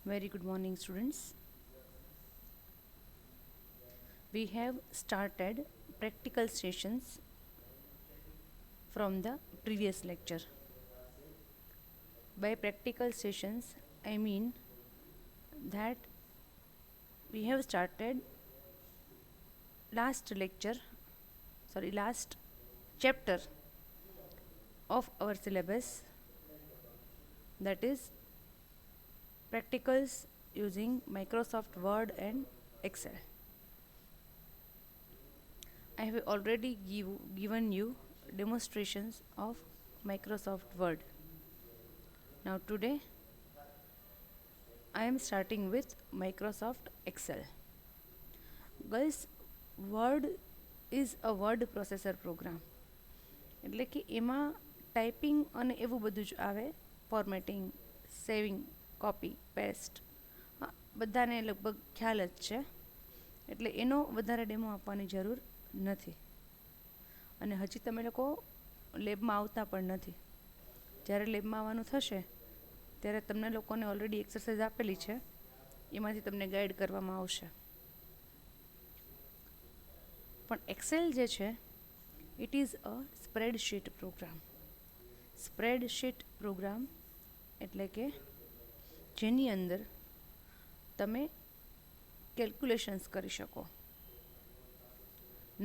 Very good morning, students. We have started practical sessions from the previous lecture. By practical sessions, I mean that we have started last chapter of our syllabus, that is practicals using Microsoft Word and Excel. I have already given you demonstrations of Microsoft Word. Now today I am starting with Microsoft Excel. Guys, Word is a word processor program. એટલે કે એમાં typing અને એવું બધું જ આવે, formatting, saving, copy, paste, બધાને લગભગ ખ્યાલ જ છે, એટલે એનો વધારે ડેમો આપવાની જરૂર નથી. અને હજી તમે લોકો લેબમાં આવતા પણ નથી. જ્યારે લેબમાં આવવાનું થશે ત્યારે તમને લોકોને ઓલરેડી એક્સરસાઇઝ આપેલી છે, એમાંથી તમને ગાઈડ કરવામાં આવશે. પણ એક્સેલ જે છે it is a spreadsheet program. Spreadsheet program એટલે કે જેની અંદર તમે કેલ્ક્યુલેશન્સ કરી શકો,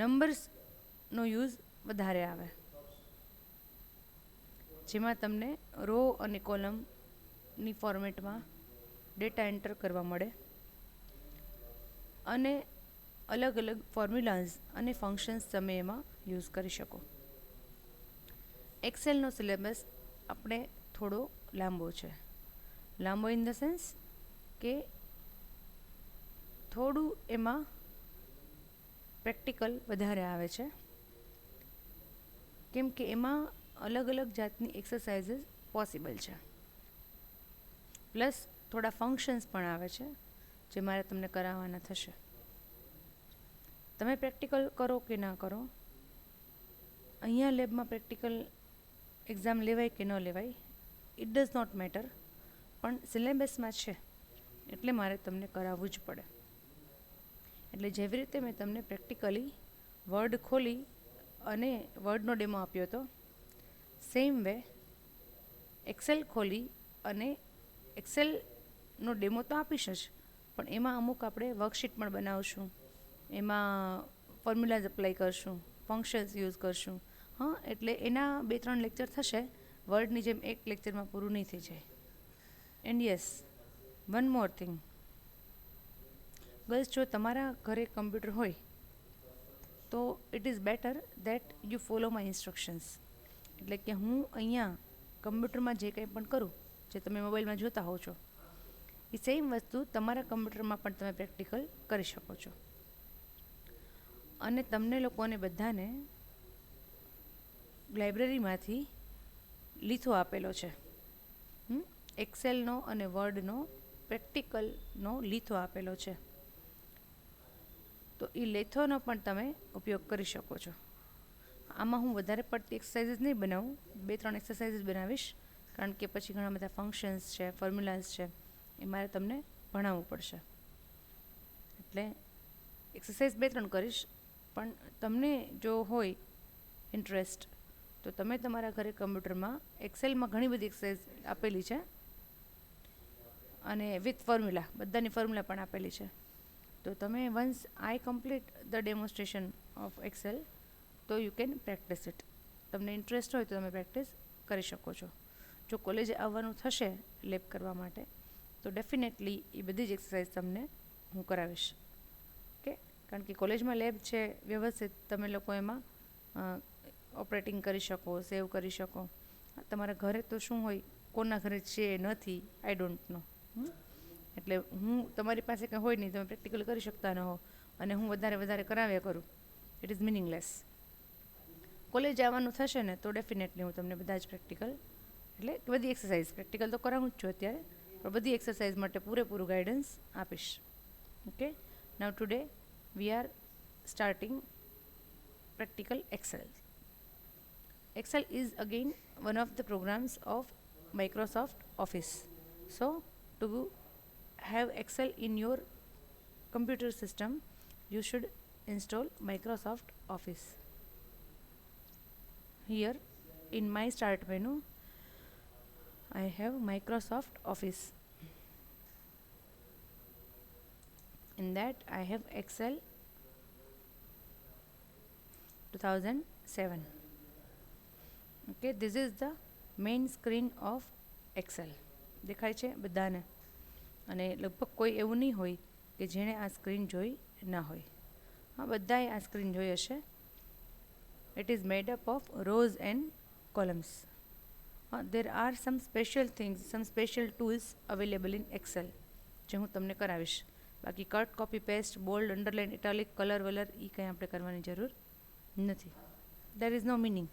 નંબર્સનો યુઝ વધારે આવે, જેમાં તમને રો અને કોલમની ફોર્મેટમાં ડેટા એન્ટર કરવા મળે અને અલગ અલગ ફોર્મ્યુલાઝ અને ફંક્શન્સ તમે એમાં યુઝ કરી શકો. એક્સેલનો સિલેબસ આપણે થોડો લાંબો છે. લાંબો ઇન ધ સેન્સ કે થોડું એમાં પ્રેક્ટિકલ વધારે આવે છે, કેમ કે એમાં અલગ અલગ જાતની એક્સરસાઇઝીસ પોસિબલ છે. પ્લસ થોડા ફંક્શન્સ પણ આવે છે જે મારે તમને કરાવવાના થશે. તમે પ્રેક્ટિકલ કરો કે ના કરો, અહીંયા લેબમાં પ્રેક્ટિકલ એક્ઝામ લેવાય કે ન લેવાય ઇટ ડઝ નોટ મેટર, પણ સિલેબસમાં છે એટલે મારે તમને કરાવવું જ પડે. એટલે જેવી રીતે મેં તમને પ્રેક્ટિકલી વર્ડ ખોલી અને વર્ડનો ડેમો આપ્યો હતો, સેમ વે એક્સેલ ખોલી અને એક્સેલનો ડેમો તો આપીશ જ, પણ એમાં અમુક આપણે વર્કશીટ પણ બનાવશું, એમાં ફોર્મ્યુલાઝ અપ્લાય કરશું, ફંક્શન્સ યુઝ કરશું. એટલે એના 2-3 લેક્ચર થશે, વર્ડની જેમ એક લેક્ચરમાં પૂરું નહીં થઈ જાય. And yes, one more thing girls, જો તમારા ઘરે કમ્પ્યુટર હોય તો it is better that you follow my instructions. એટલે કે હું અહીંયા કમ્પ્યુટરમાં જે કંઈ પણ કરું, જે તમે મોબાઈલમાં જોતા હો છો, એ સેમ વસ્તુ તમારા કમ્પ્યુટરમાં પણ તમે પ્રેક્ટિકલ કરી શકો છો. અને તમને લોકોને બધાને લાઇબ્રેરીમાંથી લીથો આપેલો છે, એક્સેલનો અને વર્ડનો પ્રેક્ટિકલનો લીથો આપેલો છે, તો એ લેથોનો પણ તમે ઉપયોગ કરી શકો છો. આમાં હું વધારે પડતી એક્સરસાઇઝીસ નહીં બનાવું, 2-3 એક્સરસાઇઝીસ બનાવીશ, કારણ કે પછી ઘણા બધા ફંક્શન્સ છે, ફોર્મ્યુલાઝ છે, એ મારે તમને ભણાવવું પડશે. એટલે એક્સરસાઇઝ 2-3 કરીશ, પણ તમને જો હોય ઇન્ટરેસ્ટ તો તમે તમારા ઘરે કમ્પ્યુટરમાં એક્સેલમાં ઘણી બધી એક્સરસાઇઝ આપેલી છે અને વિથ ફોર્મ્યુલા, બધાની ફોર્મ્યુલા પણ આપેલી છે. તો તમે once I complete the demonstration of Excel તો યુ કેન પ્રેક્ટિસ ઇટ. તમને ઇન્ટરેસ્ટ હોય તો તમે પ્રેક્ટિસ કરી શકો છો. જો કોલેજે આવવાનું થશે લેબ કરવા માટે તો ડેફિનેટલી એ બધી જ એક્સરસાઇઝ તમને હું કરાવીશ. ઓકે, કારણ કે કોલેજમાં લેબ છે, વ્યવસ્થિત તમે લોકો એમાં ઓપરેટિંગ કરી શકો, સેવ કરી શકો. તમારા ઘરે તો શું હોય, કોના ઘરે છે નથી, આઈ ડોન્ટ નો. એટલે હું તમારી પાસે કંઈ હોય નહીં, તમે પ્રેક્ટિકલ કરી શકતા ન હો અને હું વધારે કરાવ્યા કરું, ઇટ ઇઝ મિનિંગલેસ. કોલેજ આવવાનું થશે ને તો ડેફિનેટલી હું તમને બધા જ પ્રેક્ટિકલ, એટલે બધી એક્સરસાઇઝ, પ્રેક્ટિકલ તો કરાવું જ છું અત્યારે, પણ બધી એક્સરસાઇઝ માટે પૂરેપૂરું ગાઈડન્સ આપીશ. Okay, now today we are starting practical Excel. Excel is again one of the programs of Microsoft Office. So to have Excel in your computer system, you should install Microsoft Office. Here in my start menu, I have Microsoft Office. In that I have Excel 2007. Okay, this is the main screen of Excel. દેખાય છે બધાને? અને લગભગ કોઈ એવું નહીં હોય કે જેણે આ સ્ક્રીન જોઈ ના હોય. હા, બધાએ આ સ્ક્રીન જોઈ હશે. It is made up of rows and columns. There are some special things, some special tools available in Excel જે હું તમને કરાવીશ. બાકી cut, copy, paste, bold, underline, italic, colour વલર એ કંઈ આપણે કરવાની જરૂર નથી. There is no meaning.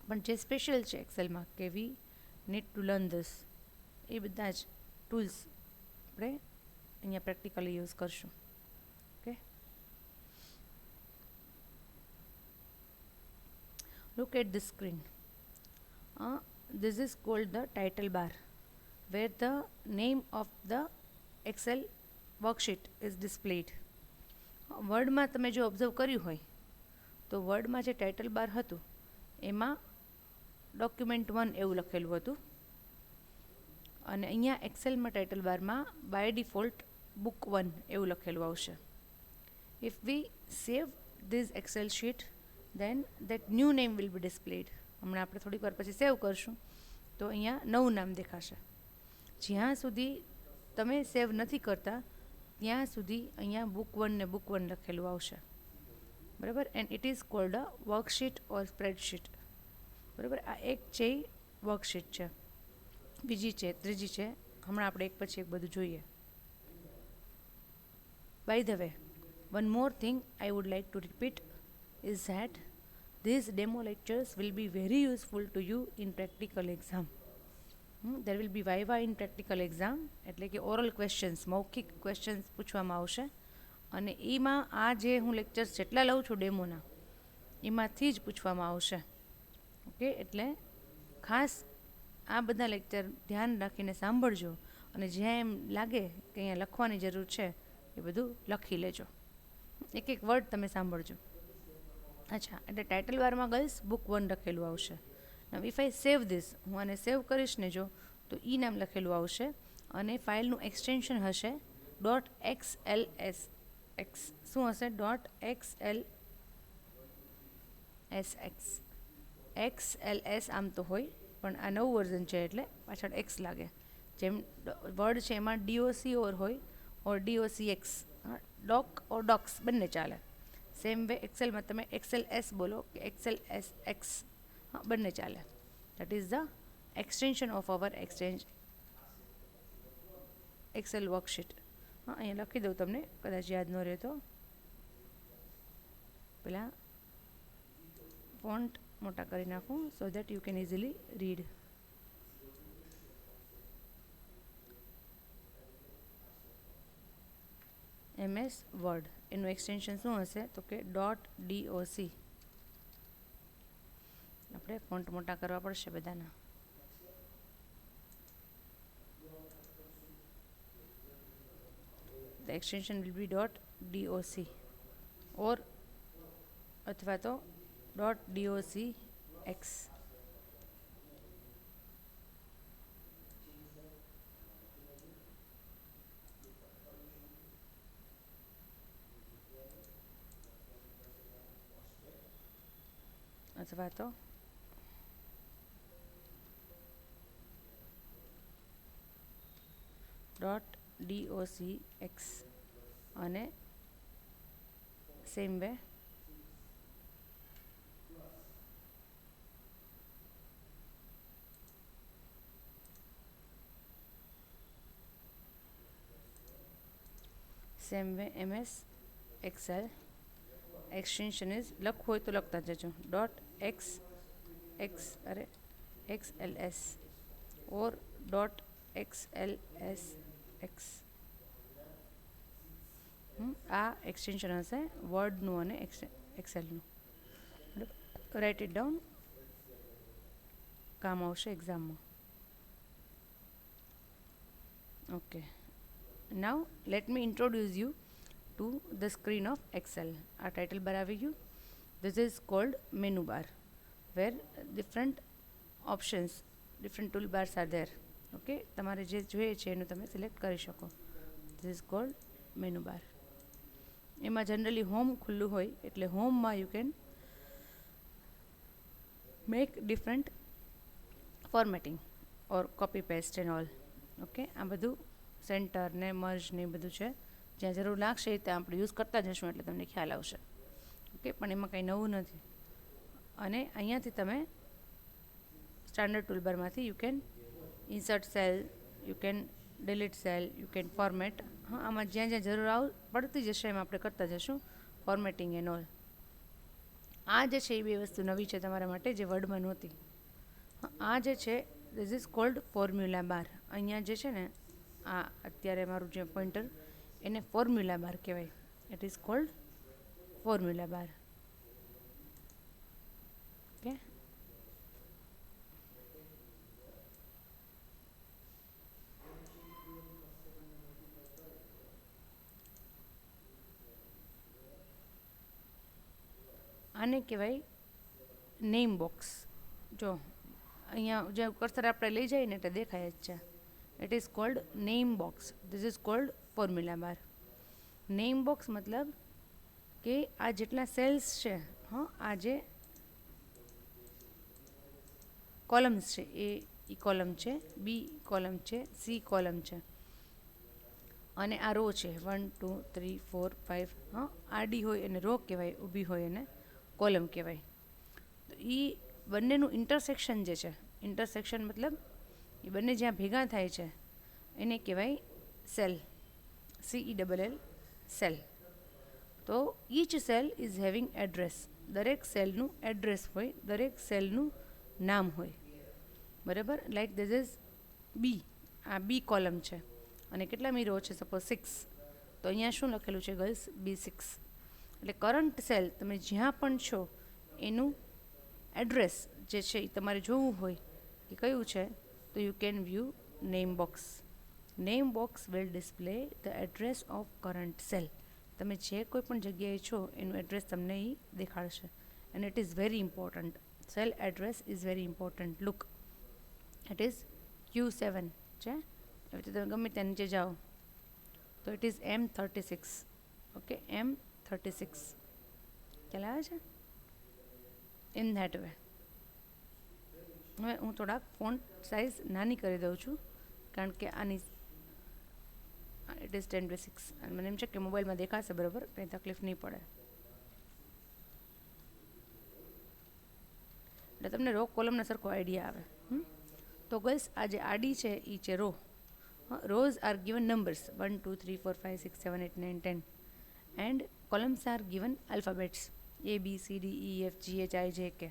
પણ જે સ્પેશિયલ છે એક્સેલમાં કે we need to learn this, એ બધા જ ટૂલ્સ આપણે અહીંયા પ્રેક્ટિકલી યુઝ કરશું. Okay, look at the screen. This is called the title bar, where the name of the Excel worksheet is displayed. વર્ડમાં તમે જો ઓબ્ઝર્વ કર્યું હોય તો વર્ડમાં જે ટાઇટલ બાર હતું એમાં ડોક્યુમેન્ટ 1 એવું લખેલું હતું, અને અહીંયા એક્સેલમાં ટાઇટલ બારમાં બાય ડિફોલ્ટ બુક 1 એવું લખેલું આવશે. If we save this Excel sheet then that new name will be displayed. હમણાં આપણે થોડીક વાર પછી સેવ કરશું તો અહીંયા નવું નામ દેખાશે. જ્યાં સુધી તમે સેવ નથી કરતા ત્યાં સુધી અહીંયા બુક 1 ને બુક 1 લખેલું આવશે. બરાબર? And it is called a worksheet or spreadsheet. બરાબર? આ એક છે વર્કશીટ છે, બીજી છે, ત્રીજી છે. હમણાં આપણે એક પછી એક બધું જોઈએ. By the way, one more thing I would like to repeat is that these demo lectures will be very useful to you in practical exam. There will be viva in practical exam, એટલે કે oral questions, મૌખિક questions પૂછવામાં આવશે. અને એમાં આ જે હું લેક્ચર્સ જેટલા લઉં છું ડેમોના એમાંથી જ પૂછવામાં આવશે. ઓકે, એટલે ખાસ આ બધા લેક્ચર ધ્યાન રાખીને સાંભળજો, અને જ્યાં એમ લાગે કે અહીંયા લખવાની જરૂર છે એ બધું લખી લેજો. એક એક વર્ડ તમે સાંભળજો. અચ્છા, એટલે ટાઇટલ બારમાં ગર્લ્સ બુક 1 લખેલું આવશે. ઇફ આઈ સેવ ધીસ, હું આને સેવ કરીશ ને જો, તો ઈ નામ લખેલું આવશે, અને ફાઇલનું એક્સટેન્શન હશે .xls. શું હશે? .xlsx. XLS આમ તો હોય, પણ આ નવું વર્ઝન છે એટલે પાછળ એક્સ લાગે. જેમ વર્ડ છે એમાં DOC ઓર હોય ઓર DOCX, ડોક ઓર ડોક્સ બંને ચાલે. સેમ વે એક્સેલમાં તમે XLS બોલો કે XLSX, હા, બંને ચાલે. That is the extension of our Excel worksheet. હા, અહીંયા લખી દઉં તમને, કદાચ યાદ ન રહે તો. પેલા ફોન્ટ મોટા કરી નાખું so that you can easily read. MS word એનું એક્સટેન્શન શું હશે તો કે .doc. આપણે ફોન્ટ મોટા કરવા પડશે બધાના. The extension will be .doc or અથવા તો .docx. અથવા તો .docx, અને same way MS Excel extension is, લખવું હોય તો લખતા જજો, .xls or .xlsx. આ એક્સટેન્શન હશે વર્ડનું અને એક્સેલનું. રાઇટ ઇટ ડાઉન, કામ આવશે એક્ઝામમાં. Okay, now let me introduce you to the screen of Excel. આ ટાઇટલ બાર આવી ગયું. This is called menu bar where different options different tool bars are there. Okay, તમારે જે જોઈએ છે એનું તમે સિલેક્ટ કરી શકો. This is called menu bar. એમાં જનરલી હોમ ખુલ્લું હોય એટલે હોમમાં you can make different formatting or copy paste and all. Okay, આ બધું સેન્ટર ને મર્જ ને બધું છે. જ્યાં જરૂર લાગશે ત્યાં આપણે યુઝ કરતા જશું એટલે તમને ખ્યાલ આવશે. ઓકે, પણ એમાં કંઈ નવું નથી. અને અહીંયાથી તમે સ્ટાન્ડર્ડ ટૂલબારમાંથી you can insert cell, you can delete cell, you can format. હા, આમાં જ્યાં જ્યાં જરૂર પડતી જશે એમાં આપણે કરતા જશું ફોર્મેટિંગ એન્ડ ઓલ. આ જે છે એ બે વસ્તુ નવી છે તમારા માટે જે વર્ડમાં નહોતી. આ જે છે ધીસ ઇઝ કોલ્ડ ફોર્મ્યુલા બાર. અહીંયા જે છે ને આ અત્યારે મારું જે પોઇન્ટર એને ફોર્મ્યુલા બાર કહેવાય. It is called formula bar. Okay, આને કહેવાય નેમ બોક્સ. જો અહીંયા જે કર્સર આપણે લઈ જઈએ ને એટલે દેખાય જ છે. It is called name box. This is cold formula bar. Name box મતલબ કે આ જેટલા સેલ્સ છે, હા, આ જે કોલમ્સ છે એ કોલમ છે, બી કોલમ છે, સી કોલમ છે અને આ રો છે 1 2 3 4 5. હા, આડી હોય એને રો કહેવાય, ઊભી હોય એને કોલમ કહેવાય. તો એ બંનેનું ઇન્ટરસેક્શન જે છે, ઇન્ટરસેક્શન મતલબ એ બંને જ્યાં ભેગા થાય છે એને કહેવાય સેલ. CELL cell. તો each cell is having address. દરેક સેલનું એડ્રેસ હોય, દરેક સેલનું નામ હોય. બરાબર? Like this is B. આ બી કોલમ છે અને કેટલામી રો છે? સપોઝ 6. તો અહીંયા શું લખેલું છે ગર્લ્સ? B6. એટલે કરંટ સેલ તમે જ્યાં પણ છો એનું એડ્રેસ જે છે એ તમારે જોવું હોય કે કયું છે તો you can view name box. Name box will display the address of current cell. તમે જે કોઈ પણ જગ્યાએ છો એનું એડ્રેસ તમને એ દેખાડશે. And it is very important. Cell address is very important. Look, it is Q7 છે. હવે તો તમે ગમે ત્યાં નીચે જાઓ તો it is M36. Okay, M36 ખ્યાલ આવે છે? In that way. હવે હું થોડાક ફોન્ટ સાઇઝ નાની કરી દઉં છું કારણ કે આની ઇટ ઇઝ 10:6 અને મને એમ છે કે મોબાઈલમાં દેખાશે બરાબર, કંઈ તકલીફ નહીં પડે. એટલે તમને રો કોલમનો સરખો આઈડિયા આવે. તો ગર્લ્સ આ જે આડી છે એ છે row. Rows are given numbers 1 2 3 4 5 6 7 8 9 10 and columns R given alphabets ABCDEFGHIJK.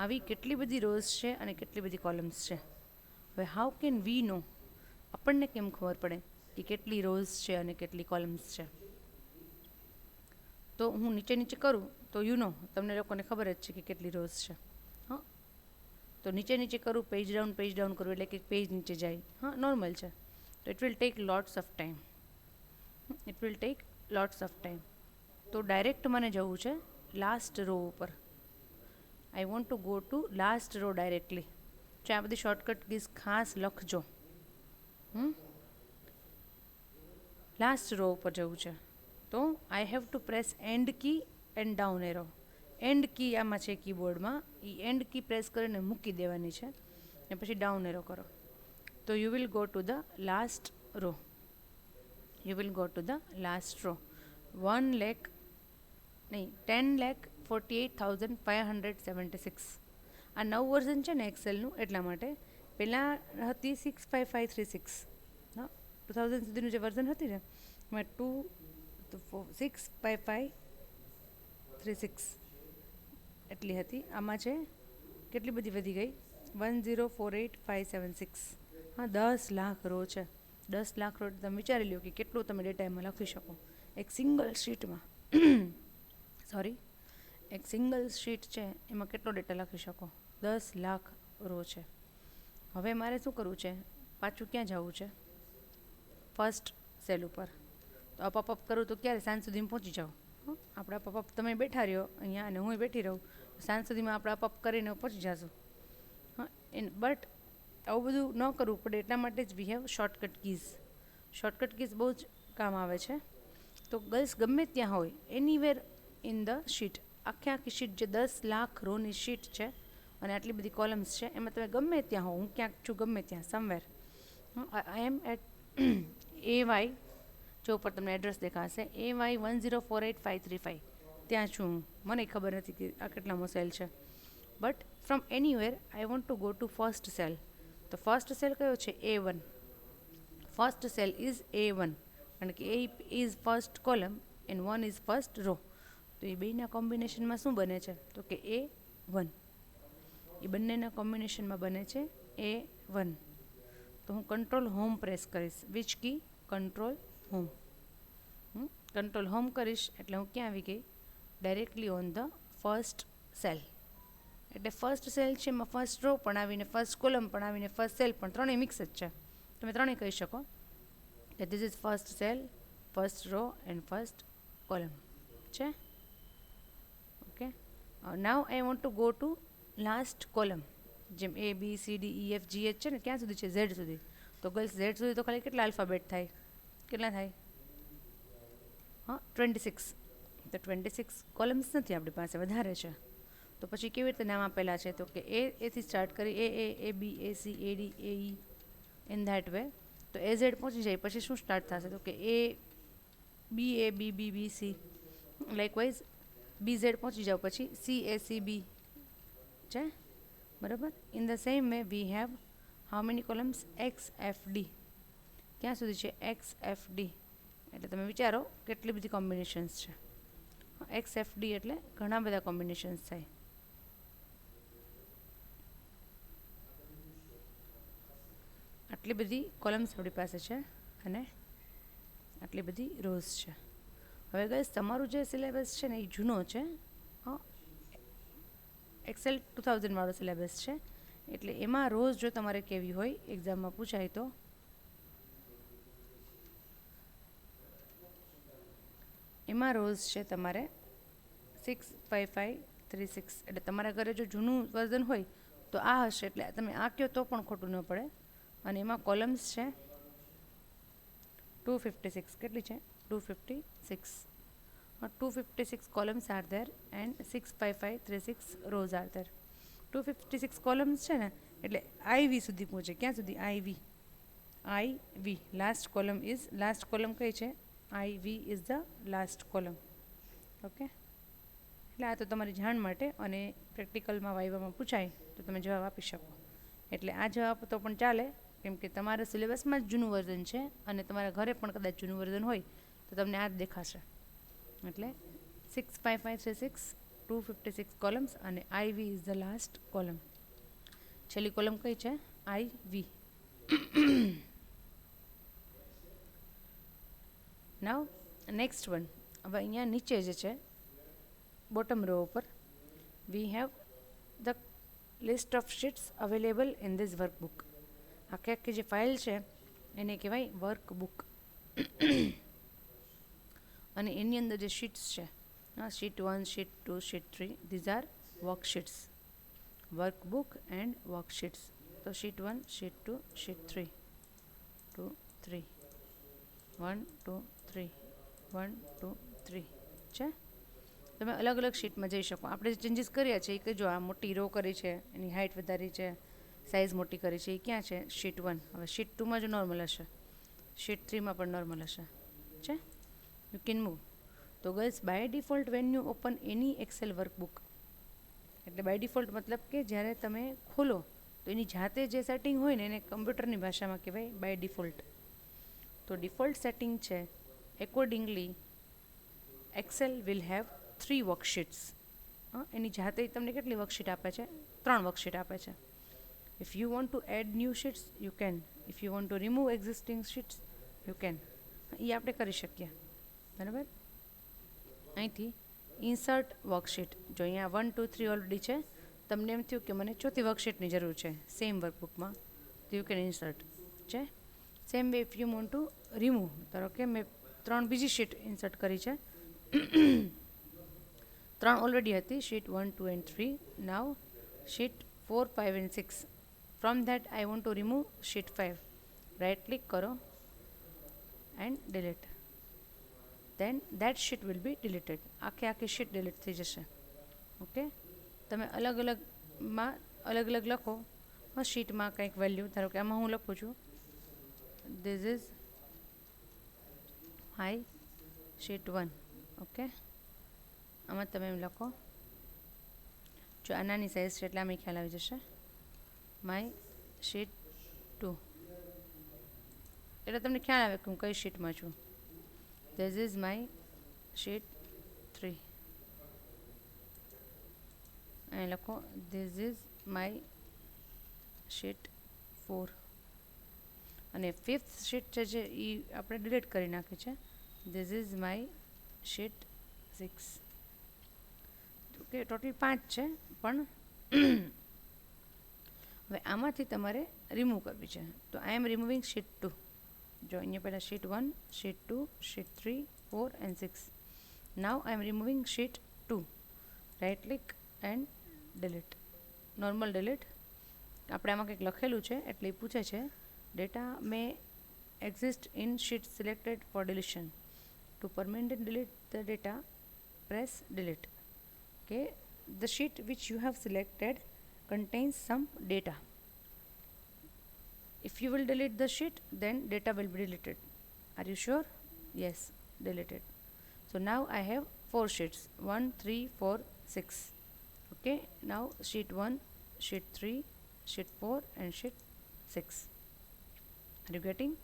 આવી કેટલી બધી રોઝ છે અને કેટલી બધી કોલમ્સ છે. હવે હાઉ કેન વી નો? આપણને કેમ ખબર પડે કે કેટલી રોઝ છે અને કેટલી કોલમ્સ છે? તો હું નીચે નીચે કરું તો યુ નો, તમને લોકોને ખબર જ છે કે કેટલી રોઝ છે. હા, તો નીચે નીચે કરું, પેજ ડાઉન કરું એટલે કે પેજ નીચે જાય. હા, નોર્મલ છે. તો it will take lots of time. તો ડાયરેક્ટ મને જવું છે લાસ્ટ રો ઉપર. I want to go to last row directly. તો આ બધી શોર્ટકટ કીઝ ખાસ લખજો. લાસ્ટ રો ઉપર જવું છે તો I have to press end key and down arrow. End key આમાં છે કીબોર્ડમાં, એ એન્ડ કી પ્રેસ કરીને મૂકી દેવાની છે ને પછી ડાઉન એરો કરો તો you will go to the last row. 10,48,576. આ નવું વર્ઝન છે ને એક્સેલનું, એટલા માટે. પહેલાં હતી 65536. હા, 2000 સુધીનું જે વર્ઝન હતી ને એમાં 65536 એટલી હતી. આમાં છે કેટલી બધી વધી ગઈ? 1048576. હા, 10 લાખ રો છે. 10 લાખ રો તમે વિચારી લો કે કેટલું તમે ડેટા એમાં લખી શકો એક સિંગલ શીટમાં. એક સિંગલ શીટ છે એમાં કેટલો ડેટા લખી શકો? 10 લાખ રો છે. હવે મારે શું કરવું છે? પાછું ક્યાં જવું છે? ફર્સ્ટ સેલ ઉપર. તો અપ કરું તો ક્યારે સાંજ સુધીમાં પહોંચી જાઓ. આપણે અપ તમે બેઠા રહ્યો અહીંયા અને હું બેઠી રહું, સાંજ સુધીમાં આપણે અપ કરીને પહોંચી જશું. હા, બટ આવું બધું ન કરવું પડે એટલા માટે જ we have shortcut keys. Shortcut keys બહુ જ કામ આવે છે. તો ગર્લ્સ ગમે ત્યાં હોય, એનીવેર ઇન ધ શીટ, આખી શીટ જે 10 લાખ રોની શીટ છે અને આટલી બધી કોલમ્સ છે, એમાં તમે ગમે ત્યાં હો, હું ક્યાંક છું ગમે ત્યાં somewhere, I am at AY, જો ઉપર તમને એડ્રેસ દેખાશે AY 1048535, ત્યાં છું હું. મને ખબર નથી કે આ કેટલામો સેલ છે, but from anywhere I want to go two first cell. તો ફર્સ્ટ સેલ કયો છે? A1. First cell is A1, કારણ કે A is first column and 1 is first row. તો એ બેના કોમ્બિનેશનમાં શું બને છે? તો કે A1. એ બંનેના કોમ્બિનેશનમાં બને છે A1. તો હું કંટ્રોલ હોમ પ્રેસ કરીશ. Which key? Control home. Control home કરીશ એટલે હું ક્યાં આવી ગઈ? Directly on the first cell. એટલે ફર્સ્ટ સેલ છે એમાં ફર્સ્ટ રો પણ આવીને, ફર્સ્ટ કોલમ પણ આવીને, ફર્સ્ટ સેલ પણ, ત્રણેય મિક્સ જ છે. તમે ત્રણેય કહી શકો કે this is first cell, first row and first column છે. Okay, now I want to go to last column. જેમ ABCDEFGH છે ને, ક્યાં સુધી છે? Z સુધી. તો ગર્લ્સ Z સુધી તો ખાલી કેટલા આલ્ફાબેટ થાય? કેટલા થાય? હા, 26. તો 26 કોલમ્સ નથી આપણી પાસે, વધારે છે. તો પછી કેવી રીતે નામ આપેલા છે? તો કે એથી સ્ટાર્ટ કરી AB AC AD AE in that way. તો AZ પહોંચી જાય પછી શું સ્ટાર્ટ થશે? તો કે BA BB BC. Likewise BZ પહોંચી જાવ પછી CACB છે, બરાબર. In the same way we have how many columns? XFD. ક્યાં સુધી છે? XFD. એટલે તમે વિચારો કેટલી બધી કોમ્બિનેશન્સ છે. XFD એટલે ઘણા બધા કોમ્બિનેશન્સ થાય. આટલી બધી કોલમ્સ આપણી પાસે છે અને આટલી બધી રોઝ છે. હવે ગઈસ તમારું જે સિલેબસ છે ને એ જૂનો છે, એક્સેલ 2000 વાળો સિલેબસ છે. એટલે એમાં રોઝ જો તમારે કેવી હોય, એક્ઝામમાં પૂછાય તો એમાં રોઝ છે તમારે 65536. એટલે તમારા ઘરે જો જૂનું વર્ઝન હોય તો આ હશે, એટલે તમે આ કહો તો પણ ખોટું ન પડે. અને એમાં કોલમ્સ છે 256. કેટલી છે? 256. 256 columns are there and 65536 rows are there. 256 columns છે ને, એટલે IV સુધી પહોંચે. ક્યાં સુધી? IV. Last column is, last column કઈ છે? IV is the last column. Okay, એટલે આ તો તમારી જાણ માટે, અને પ્રેક્ટિકલમાં વાઇવામાં પૂછાય તો તમે જવાબ આપી શકો. એટલે આ જવાબ તો પણ ચાલે, કેમ કે તમારા સિલેબસમાં જ જૂનું વર્ઝન છે અને તમારા ઘરે પણ કદાચ જૂનું વર્ઝન હોય તો તમને આ જ દેખાશે. એટલે 65536 256 કોલમ્સ અને IV is the last column. છેલ્લી કોલમ કઈ છે? IV. Now next one. હવે અહીંયા નીચે જે છે બોટમ રો ઉપર we have the list of sheets available in this workbook. આખી જે ફાઇલ છે એને કહેવાય વર્કબુક. અને એની અંદર જે શીટ્સ છે, sheet 1, sheet 2, sheet 3, these are worksheets. Workbook and worksheets. તો શીટ 1, શીટ 2, શીટ 3, 2 3 1 2 3 1 2 3 છે. તમે અલગ અલગ શીટમાં જઈ શકો. આપણે જે ચેન્જીસ કર્યા છે એ કે જો આ મોટી રો કરી છે, એની હાઇટ વધારી છે, સાઇઝ મોટી કરી છે, એ ક્યાં છે? શીટ 1. હવે શીટ 2માં જો નોર્મલ હશે, શીટ 3માં પણ નોર્મલ હશે છે. You can move. તો girls by default when you open any Excel workbook, એટલે બાય ડિફોલ્ટ મતલબ કે જ્યારે તમે ખોલો તો એની જાતે જે સેટિંગ હોય ને એને કમ્પ્યુટરની ભાષામાં કહેવાય બાય ડિફોલ્ટ. તો ડિફોલ્ટ સેટિંગ છે એકોર્ડિંગલી એક્સેલ વિલ હેવ 3 વર્કશીટ્સ. એની જાતે તમને કેટલી વર્કશીટ આપે છે? 3 વર્કશીટ આપે છે. If you want to add new sheets you can, if you want to remove existing sheets you can. એ આપણે કરી શકીએ, બરાબર. અહીંથી ઇન્સર્ટ વર્કશીટ. જો અહીંયા 1 2 3 ઓલરેડી છે, તમને એમ થયું કે મને ચોથી વર્કશીટની જરૂર છે સેમ વર્કબુકમાં, તો યુ કેન ઇન્સર્ટ છે. Same way if you want to remove, ધારો કે મેં 3 બીજી શીટ ઇન્સર્ટ કરી છે. 3 ઓલરેડી હતી, sheet 1, 2 and 3. Now sheet 4, 5 and 6. From that I want to remove sheet 5. Right click કરો and delete. then that sheet will be deleted. આખી sheet delete થઈ જશે. ઓકે, તમે અલગ અલગ લખો શીટમાં કંઈક વેલ્યુ. ધારો કે આમાં હું લખું છું this is my sheet 1. Okay, આમાં તમે એમ લખો, જો આ નાની સાઇઝ છે એટલે આમાં ખ્યાલ આવી જશે. માય શીટ 2 એટલે તમને ખ્યાલ આવે કે હું કઈ શીટમાં છું. This is my sheet 3. અહીં લખો this is my sheet 4. અને 5th sheet છે એ આપણે ડિલીટ કરી નાખી છે. this is my sheet 6. Okay, total 5 છે, પણ હવે આમાંથી તમારે રિમૂવ કરવી છે. તો આઈ એમ રિમૂવિંગ શીટ 2. જો અહીંયા પહેલાં sheet 1, sheet 2, sheet 3, 4 and 6. Now I am removing sheet 2. Right click and delete, normal delete. આપણે આમાં કંઈક લખેલું છે એટલે એ પૂછે છે data may exist in sheet selected for deletion. To permanent delete the data press delete. કે the sheet which you have selected contains some data. If you will delete the sheet, then data will be deleted. Are you sure? Yes, deleted. So now I have 4 sheets, 1, 3, 4, 6. Okay, now sheet 1, sheet 3, sheet 4 and sheet 6. Are you getting?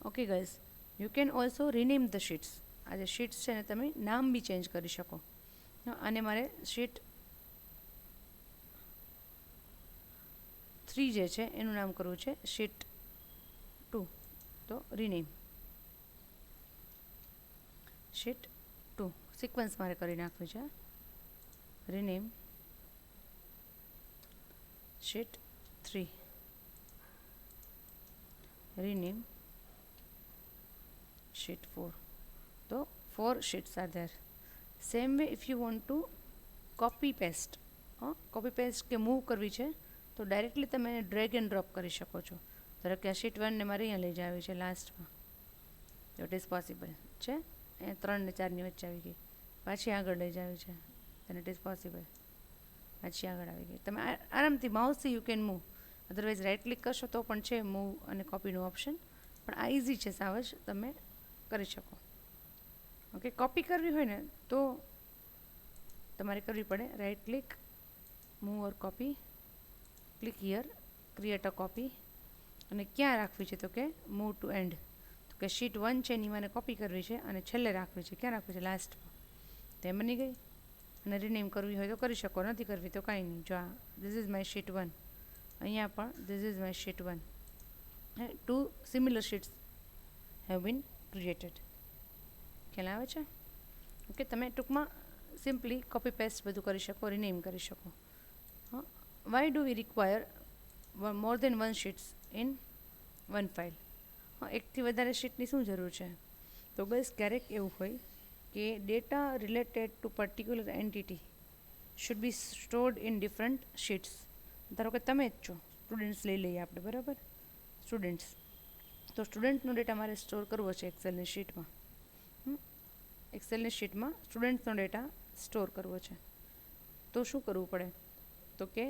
Okay guys, you can also rename the sheets. આ જે sheets છે ને તમે નામ બી change કરી શકો. આને મારે sheet 3 જે છે એનું નામ કરવું છે શીટ 2. તો રિનેમ શીટ 2. સિક્વન્સ મારે કરી નાખવી છે. Rename sheet 3. Rename sheet 4. તો 4 sheets are there. Same way if you want to copy paste, copy paste કે મૂવ કરવી છે તો ડાયરેક્ટલી તમે એને ડ્રેગ એન્ડ ડ્રોપ કરી શકો છો. ધારો કે આ શીટ 1ને મારે અહીંયા લઈ જાવી છે લાસ્ટમાં, તો ઇટ ઇઝ પોસિબલ છે. અહીંયા 3 ને 4ની વચ્ચે આવી ગઈ, પાછી આગળ લઈ જાવી છે, then ઇટ ઇઝ પોસિબલ, પાછી આગળ આવી ગઈ. તમે આરામથી માઉસથી you can move. Otherwise right click કરશો તો પણ છે મૂવ અને કોપીનું ઓપ્શન, પણ આ ઇઝી છે, સાવ જ તમે કરી શકો. ઓકે, કોપી કરવી હોય ને તો તમારે કરવી પડે right click, move or copy, click here, create a copy. અને ક્યાં રાખવી છે તો કે મૂવ ટુ એન્ડ. તો કે શીટ 1 છે એની મને કોપી કરવી છે અને છેલ્લે રાખવી છે. ક્યાં રાખવી છે? લાસ્ટમાં. તો એમ બની ગઈ. અને રિનેમ કરવી હોય તો કરી શકો, નથી કરવી તો કાંઈ નહીં. જો આ ધીસ ઇઝ માય શીટ 1, અહીંયા પણ this is my sheet 1. 2 similar sheets have been created. ખ્યાલ આવે છે? ઓકે, તમે ટૂંકમાં સિમ્પલી કોપી પેસ્ટ બધું કરી શકો, રિનેમ કરી શકો. Why do we require more than one sheets in one file? એકથી વધારે શીટની શું જરૂર છે? તો બસ ક્યારેક એવું હોય કે data related to particular entity should be stored in different sheets. ધારો કે તમે જ છો, સ્ટુડન્ટ્સ લઈ લઈએ આપણે, બરાબર? સ્ટુડન્ટ્સ, તો સ્ટુડન્ટનો ડેટા મારે સ્ટોર કરવો છે એક્સેલની શીટમાં. એક્સેલની શીટમાં સ્ટુડન્ટ્સનો ડેટા સ્ટોર કરવો છે, તો શું કરવું પડે? તો કે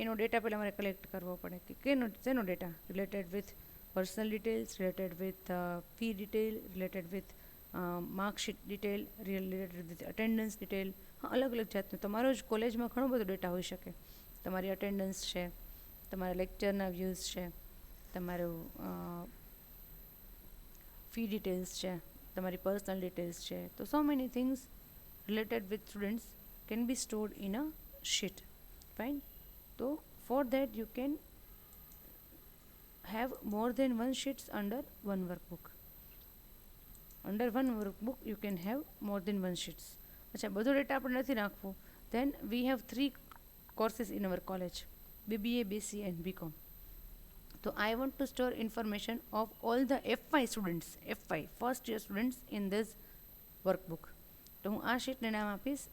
એનો ડેટા પહેલાં મારે કલેક્ટ કરવો પડે કે શેનો data related with personal details, related with fee detail, related with marksheet detail, related with attendance detail. અલગ અલગ જાતનું તમારો જ કોલેજમાં ઘણો બધો ડેટા હોઈ શકે. તમારી અટેન્ડન્સ છે, તમારા લેક્ચરના વ્યૂઝ છે, તમારું ફી ડિટેલ્સ છે, તમારી પર્સનલ ડિટેલ્સ છે. તો so many things related with students can be stored in a sheet. Fine. So for that you can have more than one sheets under one workbook. Under one workbook you can have more than one sheets. અચ્છા, બધો data આપણે નથી રાખવો. Then we have 3 courses in our college, BBA, BCA and BCom. તો આઈ want two store information of all the F5 students, F5 first year students in this workbook. તો હું આ શીટને નામ આપીશ,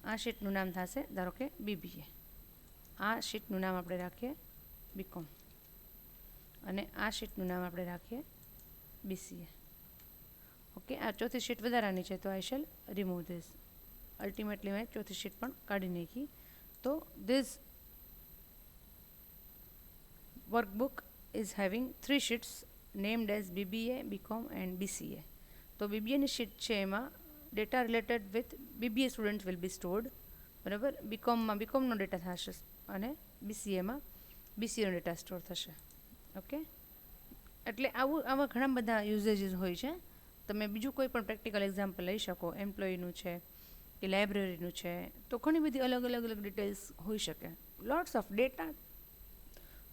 આ શીટનું નામ થશે ધારો કે BBA. આ શીટનું નામ આપણે રાખીએ BCom અને આ શીટનું નામ આપણે રાખીએ BCA. ઓકે, આ ચોથી શીટ વધારાની છે તો આઈ શેલ રિમૂવ ધીસ. અલ્ટિમેટલી મેં ચોથી શીટ પણ કાઢી નાખી. તો this workbook is having 3 sheets named as BBA, BCom and BCA. તો BBAની શીટ છે એમાં data related with BBA students will be stored, બરાબર. બીકોમમાં બીકોમનો ડેટા થશે અને BCAમાં BCAનો ડેટા સ્ટોર થશે. ઓકે, એટલે આવા ઘણા બધા યુઝેજીસ હોય છે. તમે બીજું કોઈ પણ પ્રેક્ટિકલ એક્ઝામ્પલ લઈ શકો, એમ્પ્લોયનું છે કે લાઇબ્રેરીનું છે, તો ઘણી બધી અલગ ડિટેલ્સ હોઈ શકે. લોટ્સ ઓફ ડેટા,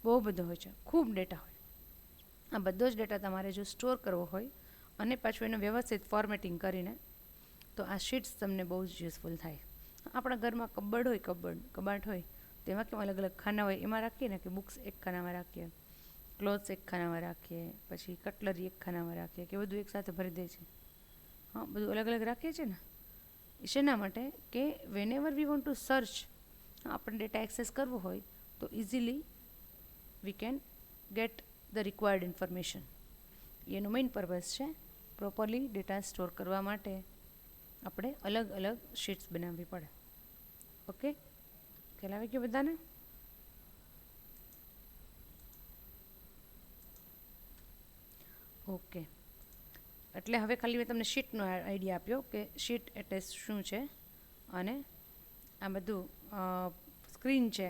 બહુ બધો હોય છે, ખૂબ ડેટા હોય. આ બધો જ ડેટા તમારે જો સ્ટોર કરવો હોય અને પાછું એનું વ્યવસ્થિત ફોર્મેટિંગ કરીને, તો આ શીટ્સ તમને બહુ જ યુઝફુલ થાય. આપણા ઘરમાં કબાટ હોય તેમાં કેમ અલગ ખાના હોય, એમાં રાખીએ ને કે બુક્સ એક ખાનામાં રાખીએ, ક્લોથ્સ એક ખાનામાં રાખીએ, પછી કટલરી એક ખાનામાં રાખીએ, કે બધું એકસાથે ભરી દે છે. હા, બધું અલગ રાખીએ છીએ ને, શેના માટે કે whenever we want to search, આપણે ડેટા એક્સેસ કરવો હોય તો easily we can get the required information. એનું મેઇન પર્પઝ છે. પ્રોપરલી ડેટા સ્ટોર કરવા માટે આપણે અલગ શીટ્સ બનાવવી પડે. ઓકે, ખ્યાલ આવી ગયો બધાને? ઓકે, એટલે હવે ખાલી મેં તમને શીટનો આઈડિયા આપ્યો કે શીટ એટલે શું છે અને આ બધું સ્ક્રીન છે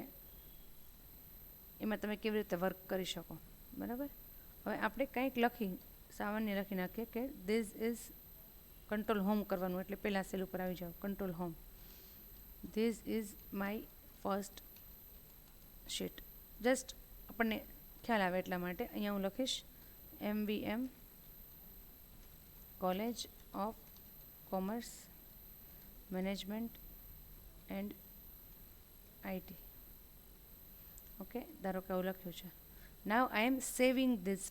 એમાં તમે કેવી રીતે વર્ક કરી શકો, બરાબર. હવે આપણે કંઈક સામાન્ય લખી નાખીએ કે ધીસ ઇઝ કંટ્રોલ હોમ કરવાનું, એટલે પહેલાં સેલ ઉપર આવી જાઓ, control home. This is my first sheet. Just આપણને ખ્યાલ આવે એટલા માટે અહીંયા હું લખીશ MVM college of commerce management and IT. Okay, ધારો કે આવું લખ્યું છે. Now I am saving this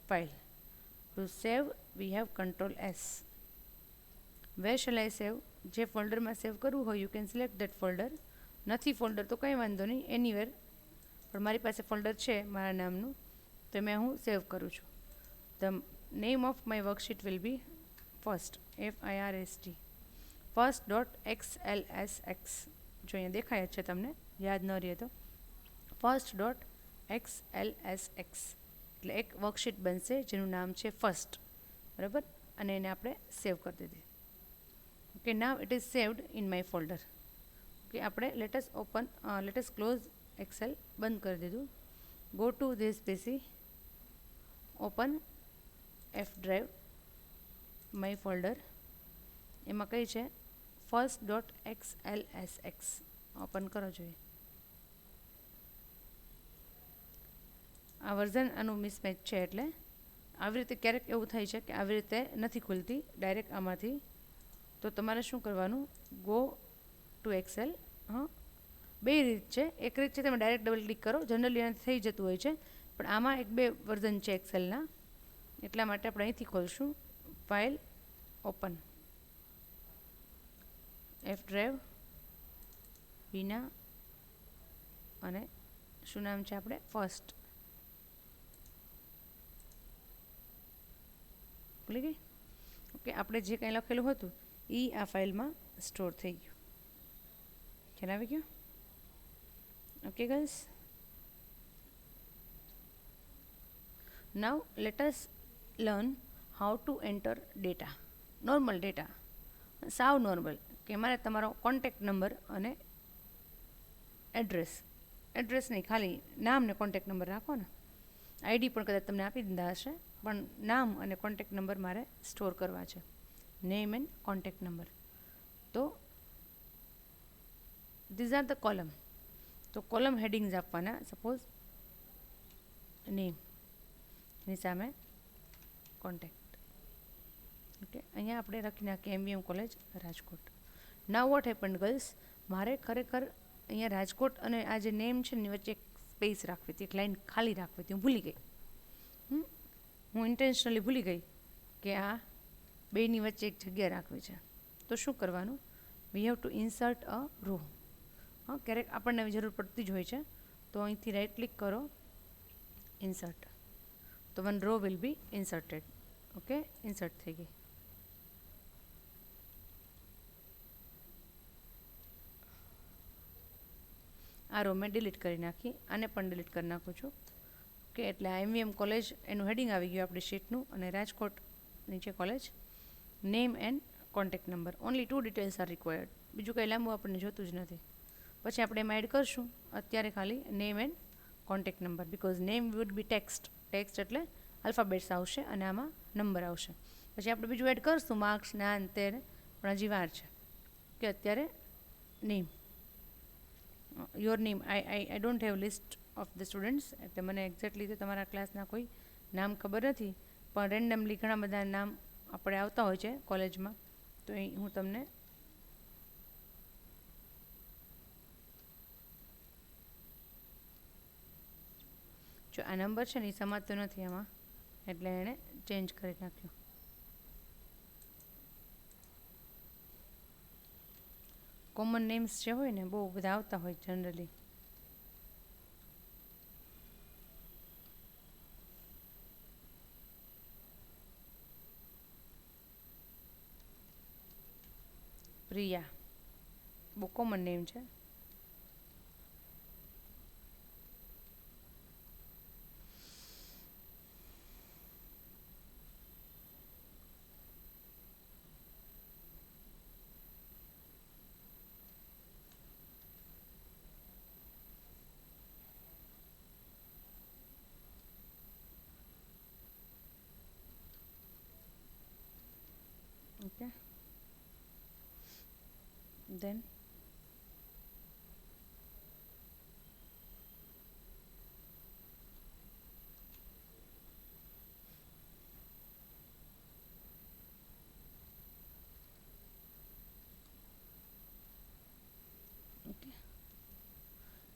file. To save we have Control S. Where shall I save? જે ફોલ્ડરમાં સેવ કરવું હોય you can select that folder. નથી ફોલ્ડર તો કંઈ વાંધો નહીં, એનીવેર. પણ મારી પાસે ફોલ્ડર છે મારા નામનું, તો મેં હું સેવ કરું છું. The name of my worksheet will be first, FIRST, first.xlsx. જો અહીંયા દેખાય જ છે તમને, યાદ ન રહે તો first.xlsx. એટલે એક વર્કશીટ બનશે જેનું નામ છે ફર્સ્ટ, બરાબર. અને એને આપણે સેવ કરી દીધી. Okay, now it is saved in my folder. Okay, આપણે લેટસ ક્લોઝ એક્સેલ, બંધ કરી દીધું. Go to this PC, open F drive, my folder. એમાં કઈ છે first.xlsx. ઓપન કરો જોઈએ. આ વર્ઝન આનું મિસમેચ છે, એટલે આવી રીતે ક્યારેક એવું થાય છે કે આવી રીતે નથી ખુલતી ડાયરેક્ટ આમાંથી. તો તમારે શું કરવાનું, ગો ટુ એક્સેલ. હા, બે રીત છે. એક રીત છે તમે ડાયરેક્ટ ડબલ ક્લિક કરો, જનરલી એનાથી થઈ જતું હોય છે, પણ આમાં એક બે વર્ઝન છે એક્સેલના, એટલા માટે આપણે અહીંથી ખોલશું. ફાઇલ, ઓપન, F ડ્રાઈવ, વિના, અને શું નામ છે આપણે, ફર્સ્ટ. ખુલી ગઈ. ઓકે, આપણે જે કંઈ લખેલું હતું એ આ ફાઇલમાં સ્ટોર થઈ ગયું. ખ્યાલ આવી ગયો? Okay girls, now let us learn how to enter data. Normal data, સાવ નોર્મલ, કે મારે તમારો કોન્ટેક્ટ નંબર અને એડ્રેસ નહીં, ખાલી નામ ને કોન્ટેક્ટ નંબર રાખો ને. ID પણ કદાચ તમને આપી દીધા હશે, પણ નામ અને કોન્ટેક્ટ નંબર મારે સ્ટોર કરવા છે, નેમ એન્ડ કોન્ટેક્ટ નંબર. તો ધીઝ આર ધ કોલમ. તો કોલમ હેડિંગ્સ આપવાના. સપોઝ નેમ, એની સામે કોન્ટેક્ટ. ઓકે, અહીંયા આપણે લખી નાખીએ MVM કોલેજ રાજકોટ. નાવ વોટ હેપન્ડ ગર્લ્સ, મારે ખરેખર અહીંયા રાજકોટ અને આ જે નેમ છે ને વચ્ચે એક સ્પેસ રાખવી હતી, એક લાઈન ખાલી રાખવી હતી, હું ભૂલી ગઈ. હું ઇન્ટેન્શનલી ભૂલી ગઈ કે આ બેની વચ્ચે એક જગ્યા રાખવી છે. તો શું કરવાનું? We have to insert a row. હા, ક્યારેક આપણને જરૂર પડતી જ હોય છે. તો અહીંથી રાઈટ ક્લિક કરો, ઇન્સર્ટ. તો one row will be inserted. Okay, insert થઈ ગઈ. આ રો મેં ડિલીટ કરી નાખી, આને પણ ડિલીટ કરી નાખું છું. ઓકે, એટલે આ એમવીએમ કોલેજ એનું હેડિંગ આવી ગયું આપણી શીટનું, અને રાજકોટ નીચે college, name and contact number. Only 2 details are required. બીજું કંઈ લાંબુ આપણને જોતું જ નથી. પછી આપણે એમાં એડ કરશું અત્યારે ખાલી name and contact number, because name would be text. Text એટલે આલ્ફાબેટ્સ આવશે અને આમાં નંબર આવશે. પછી આપણે બીજું એડ કરશું માર્ક્સ ને આ તે, પણ હજી વાર છે. કે અત્યારે name, your name. I don't have list of the students, એટલે મને એક્ઝેક્ટલી તો તમારા ક્લાસના કોઈ નામ ખબર નથી, પણ રેન્ડમલી ઘણા બધા નામ આપણે આવતા હોય છે કોલેજમાં. તો અહીં હું તમને જો આ નંબર છે ને એ સમાતો નથી આમાં, એટલે એણે ચેન્જ કરી નાખ્યો. કોમન નેમ્સ જે હોય ને બહુ બધા આવતા હોય જનરલી. પ્રિયા બહુ કોમન નેમ છે. Okay, then okay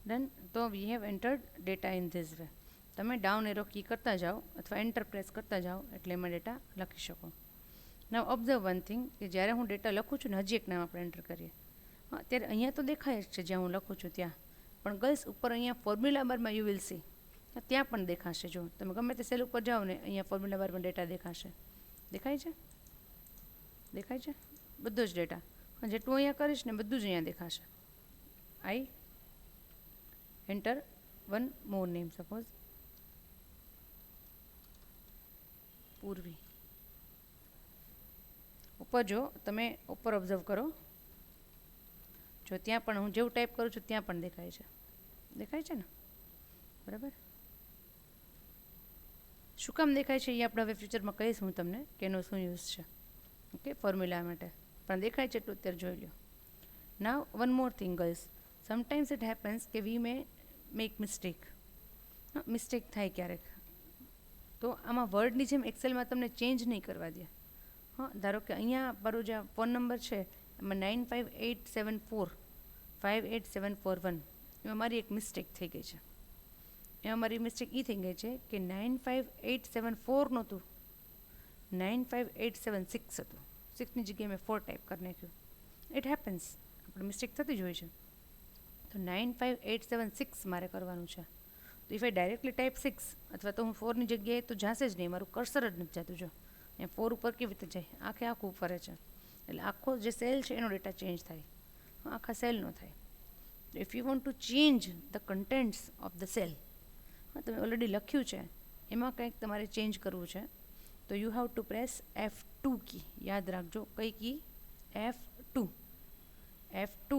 done. તો we have entered data in this way. તમે ડાઉન એરો કી કરતા જાઓ અથવા એન્ટર પ્રેસ કરતા જાઓ એટલે એમાં ડેટા લખી શકો. નાવ ઓબ્ઝર્વ વન થિંગ, કે જ્યારે હું ડેટા લખું છું ને, હજી એક નામ આપણે એન્ટર કરીએ. હા, ત્યારે અહીંયા તો દેખાય જ છે જ્યાં હું લખું છું ત્યાં, પણ ગર્લ્સ ઉપર અહીંયા ફોર્મ્યુલા બારમાં યુ વિલ સી, ત્યાં પણ દેખાશે. જો તમે ગમે તે સેલ ઉપર જાઓ ને, અહીંયા ફોર્મ્યુલા બારમાં ડેટા દેખાશે. દેખાય છે? દેખાય છે બધો જ ડેટા. જેટલું અહીંયા કરીશ ને બધું જ અહીંયા દેખાશે. I enter one more name, suppose Purvi. ઉપર જો તમે ઉપર ઓબ્ઝર્વ કરો, જો ત્યાં પણ હું જેવું ટાઈપ કરું છું ત્યાં પણ દેખાય છે. દેખાય છે ને? બરાબર. શું કામ દેખાય છે એ આપણે હવે ફ્યુચરમાં કહીશ હું તમને કે એનો શું યુઝ છે. ઓકે, ફોર્મ્યુલા માટે પણ દેખાય છે એટલું અત્યારે જોઈ લો. Now one more thing girls, sometimes it happens કે we may make mistake. Mistake થાય ક્યારેક, તો આમાં વર્ડની જેમ એક્સેલમાં તમને ચેન્જ નહીં કરવા દે. હા, ધારો કે અહીંયા મારો જે ફોન નંબર છે એમાં 9587458741, એમાં મારી એક મિસ્ટેક થઈ ગઈ છે. એમાં મારી મિસ્ટેક એ થઈ ગઈ છે કે 95874 નહોતું, 95876 હતું. 6ની જગ્યાએ મેં 4 ટાઈપ કરી નાખ્યું. ઇટ હેપન્સ, આપણે મિસ્ટેક થતી જ હોય છે. તો 95876 મારે કરવાનું છે. તો ઇફ આઈ ડાયરેક્ટલી ટાઈપ 6, અથવા તો હું 4ની જગ્યાએ તો જશે જ નહીં, મારું કર્સર જ નથી જતું. જો અહીંયા 4 ઉપર કેવી રીતે જાય, આખું ફરે છે. એટલે આખો જે સેલ છે એનો ડેટા ચેન્જ થાય, આખા સેલનો થાય. If you want to change the contents of the cell, હા તમે ઓલરેડી લખ્યું છે એમાં કંઈક તમારે ચેન્જ કરવું છે, તો you have to press F2 key. યાદ રાખજો કઈ key? F2. F2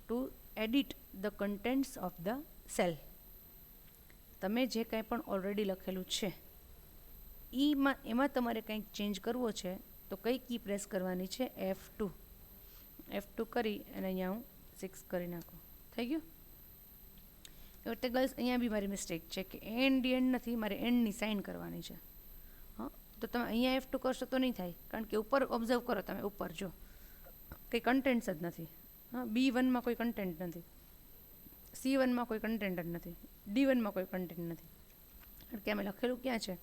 to edit the contents of the cell. તમે જે કંઈ પણ ઓલરેડી લખેલું છે એમાં તમારે કંઈક ચેન્જ કરવો છે, તો કઈ કી પ્રેસ કરવાની છે? F2. F2 કરી અને અહીંયા હું 6 કરી નાખું. થઈ ગયું? એ વખતે ગર્લ્સ અહીંયા બી મારી મિસ્ટેક છે કે એન્ડ નથી, મારે એન્ડની સાઇન કરવાની છે. હા, તો તમે અહીંયા F2 કરશો તો નહીં થાય, કારણ કે ઉપર ઓબ્ઝર્વ કરો તમે, ઉપર જો કંઈ કન્ટેન્ટ્સ જ નથી. હા, B1માં કોઈ કન્ટેન્ટ નથી, C1માં કોઈ કન્ટેન્ટ જ નથી, D1માં કોઈ કન્ટેન્ટ નથી. કારણ કે અમે લખેલું ક્યાં છે,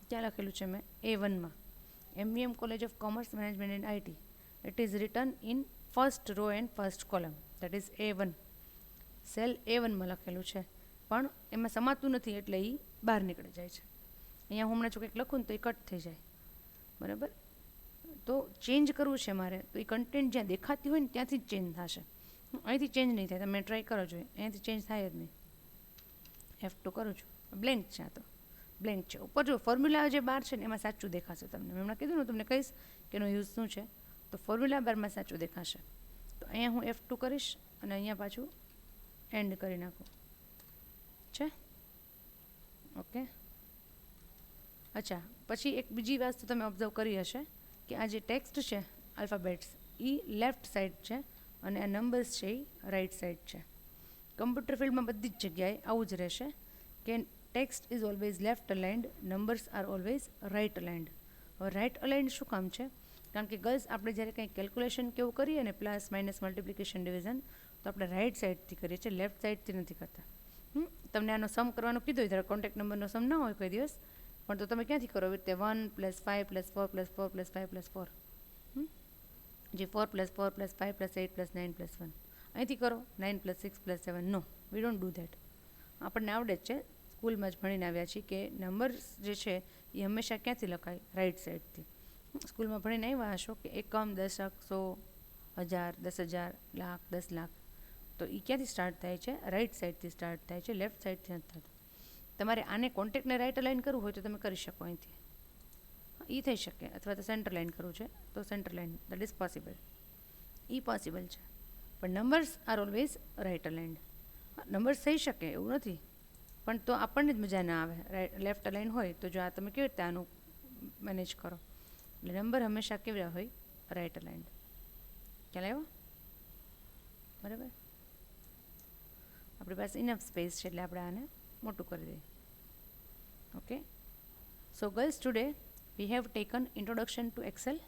ક્યાં લખેલું છે મેં A1માં, MVM college of commerce management and IT. It is written in first row and first column, that is A1. Cell A1માં લખેલું છે, પણ એમાં સમાતું નથી એટલે એ બહાર નીકળી જાય છે. અહીંયા હું હમણાં જો કંઈક લખું ને તો એ કટ થઈ જાય, બરાબર. તો ચેન્જ કરવું છે મારે, તો એ કન્ટેન્ટ જ્યાં દેખાતી હોય ને ત્યાંથી જ ચેન્જ થશે, અહીંથી ચેન્જ નહીં થાય. તમે ટ્રાય કરો જોઈએ, અહીંયાથી ચેન્જ થાય જ નહીં. F2 કરું છું, બ્લેન્ક છે, આ તો બ્લેન્ક છે. ઉપર જો ફોર્મ્યુલા જે બાર છે ને એમાં સાચું દેખાશે તમને. મેં હમણાં કીધું ને, તમને કહીશ કે એનો યુઝ શું છે. તો ફોર્મ્યુલા બારમાં સાચું દેખાશે. તો અહીંયા હું F2 કરીશ અને અહીંયા પાછું એન્ડ કરી નાખું છે. ઓકે. અચ્છા, પછી એક બીજી વસ્તુ તમે ઓબ્ઝર્વ કરી હશે કે આ જે ટેક્સ્ટ છે આલ્ફાબેટ્સ એ લેફ્ટ સાઈડ છે અને આ નંબર્સ છે એ રાઈટ સાઈડ છે. કમ્પ્યુટર ફિલ્ડમાં બધી જ જગ્યાએ આવું જ રહેશે કે text is always left aligned, numbers are always right aligned. હવે રાઇટ અલાઇન્ડ શું કામ છે? કારણ કે ગર્લ્સ આપણે જ્યારે કંઈ કેલ્ક્યુલેશન કેવું કરીએ ને, પ્લસ માઇનસ મલ્ટિપ્લિકેશન ડિવિઝન, તો આપણે રાઇટ સાઈડથી કરીએ છીએ, લેફ્ટ સાઈડથી નથી કરતા. તમને આનો સમ કરવાનું કીધું હોય ત્યારે કોન્ટેક્ટ નંબરનો સમ ના હોય કોઈ દિવસ, પણ તો તમે ક્યાંથી કરો? એવી રીતે 1 + 5 + 4 + 4 + 5 + 4, જે 4 + 4 + 5 + 8 + 9 + 1, અહીંથી કરો. 9 + 6 + 7, no, we don't do that. આપણને આવડે જ છે, સ્કૂલમાં જ ભણીને આવ્યા છીએ કે નંબર્સ જે છે એ હંમેશા ક્યાંથી લખાય? રાઈટ સાઈડથી. સ્કૂલમાં ભણીને આવ્યા હશો કે એકમ, દશક, 100, 1000, 10,000, લાખ, 10 લાખ, તો એ ક્યાંથી સ્ટાર્ટ થાય છે? રાઈટ સાઈડથી સ્ટાર્ટ થાય છે, લેફ્ટ સાઈડથી નથી થતું. તમારે આને કોન્ટેક્ટને રાઈટ અલાઇન કરવું હોય તો તમે કરી શકો અહીંથી, એ થઈ શકે. અથવા તો સેન્ટર લાઇન કરવું છે તો centre line, that is possible, એ પોસિબલ છે. પણ numbers are always right aligned. Numbers થઈ શકે એવું નથી, પણ તો આપણને જ મજા ના આવે. રાઈટ લેફ્ટ અલાઇન હોય તો જો આ તમે કેવી રીતે આનું મેનેજ કરો? એટલે નંબર હંમેશા કેવા હોય? Right aligned. ખ્યાલ આવ્યો? બરાબર. આપણી પાસે ઇનફ સ્પેસ છે એટલે આપણે આને મોટું કરી દઈએ. Okay. So girls, today we have taken introduction to Excel.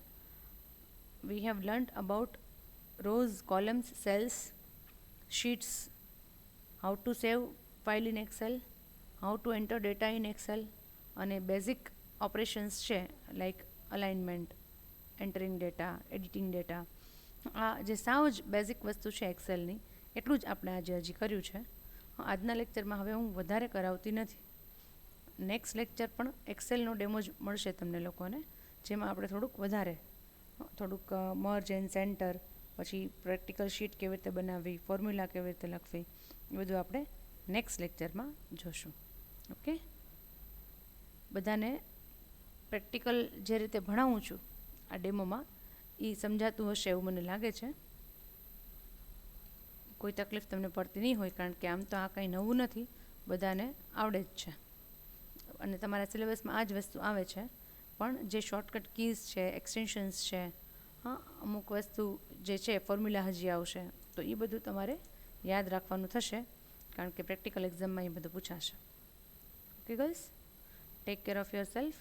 We have learnt about rows, columns, cells, sheets, how to save file in Excel, how to enter data in Excel, અને basic operations છે like alignment, entering data, editing data. આ જે સાવ જ basic વસ્તુ છે એક્સેલની, એટલું જ આપણે આજે હજી કર્યું છે. આજના લેક્ચરમાં હવે હું વધારે કરાવતી નથી. નેક્સ્ટ લેક્ચર પણ એક્સેલનો ડેમો જ મળશે તમને લોકોને, જેમાં આપણે થોડુંક વધારે, થોડુંક મર્જ એન્ડ સેન્ટર, પછી પ્રેક્ટિકલ શીટ કેવી રીતે બનાવવી, ફોર્મ્યુલા કેવી રીતે લખવી, એ બધું આપણે નેક્સ્ટ લેક્ચરમાં જોશું. ઓકે. બધાને પ્રેક્ટિકલ જે રીતે ભણાવું છું આ ડેમોમાં એ સમજાતું હશે એવું મને લાગે છે. કોઈ તકલીફ તમને પડતી નહીં હોય, કારણ કે આમ તો આ કંઈ નવું નથી, બધાને આવડે જ છે. અને તમારા સિલેબસમાં આ જ વસ્તુ આવે છે, પણ જે શોર્ટકટ કીઝ છે, એક્સટેન્શન્સ છે, હા, અમુક વસ્તુ જે છે ફોર્મ્યુલા હજી આવશે, તો એ બધું તમારે યાદ રાખવાનું થશે, કારણ કે પ્રેક્ટિકલ એક્ઝામમાં એ બધું પૂછાશે. Okay girls, take care of yourself.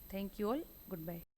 Thank you all. Good by.